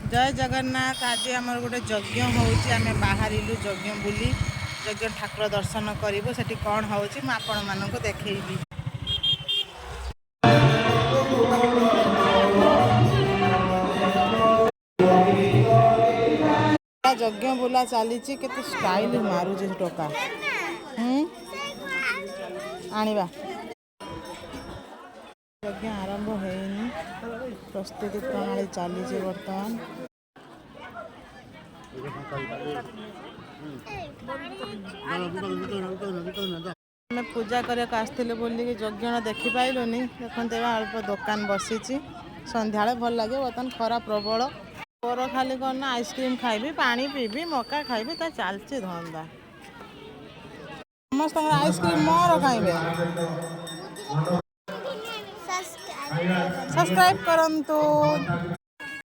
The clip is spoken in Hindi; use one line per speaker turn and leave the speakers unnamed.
जय जगन्नाथ। आज आमर गोटे यज्ञ होमें बाहर यज्ञ बुली यज्ञ ठाकुर दर्शन करूँ से कौन हो आपण मानक देखी। यज्ञ बुला चली के स्टाइल मारुचे टोका आनिबा। यज्ञ आरंभ होनी प्रस्तुति प्रणाली चली बर्तमान। आम पूजा करने आसलु बोल यज्ञ देखी पाइलुनि देखते अल्प दुकान बसी संध्या भल लगे। बर्तमान खरा प्रबल मोर खाली कौन ना आइसक्रीम खाइबी पानी पीबी मका खाइबी ता चलती धंदा समस्त आइसक्रीम मोर खाइबे। सब्सक्राइब करंतु।